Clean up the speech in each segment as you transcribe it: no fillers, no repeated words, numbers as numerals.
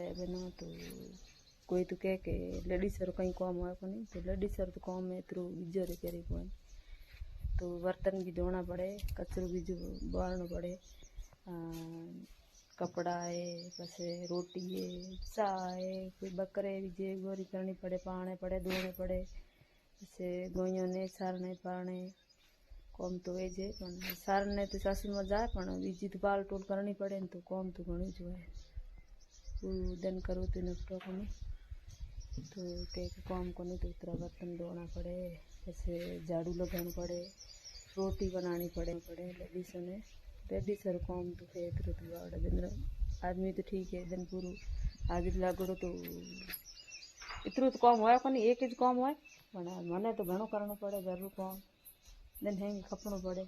भाई बहनों तो कोई तो कह के लेडीज रो कहीं काम है को नहीं, तो लेडीज रो तो काम में इतरो बीजो रे करे को तो बर्तन भी धोना पड़े, कचरो भी जो बालना पड़े, कपड़ा है, बस रोटी है, चाह है, कोई बकरे भी जे गोरी करनी पड़े, पाने पड़े, धोने पड़े, जैसे गोइयों ने सारने पाने कम तो वे जे पण सारने तो सासू में जाए पण बीजी तो बाल टोल करनी पड़े तो कम तो घणु जो है पूरा दिन करो तो निपटो को नहीं, तो कई काम को नहीं तो उतरा बर्तन धोना पड़े, जैसे झाड़ू लगाना पड़े, रोटी बनानी पड़े लेडीसों ने लेडीसर काम तो फिर तो दिन आदमी तो ठीक है दिन पूरा हाजिर लागोड़ो तो इतरू तो काम हो एक ही काम हो मने तो घणो करना पड़े घर रू काम दिन है खपनो पड़े।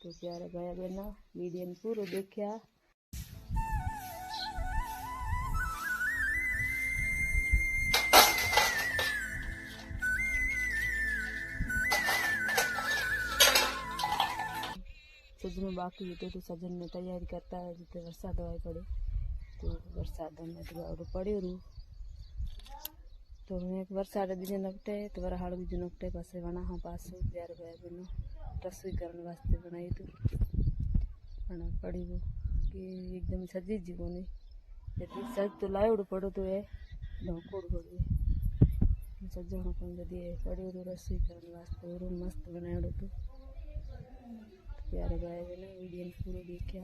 तो प्यारे भाई बहना वीडियो ने पूरा देखा सजन बाकी होते तो सजन में तैयारी करता है जितने वरसाद हवाई पड़े तो वरसाद में तो पड़े रू तो मैं एक वरसाद बीज नपटे तो वर हाड़ बीज नपटे पास वना हाँ पास प्यार भाई बहनों रसोई करने वास्ते बनाई तो बना पड़ी वो कि एकदम सजी जी को नहीं यदि सज तो लाइवड़ पड़ो तो है ढोकोड़ पड़ो सजों को यदि पड़ी रू रसोई करने वास्ते और मस्त बनाए तो प्यारे भाई बहनों वीडियो पूरा देखा।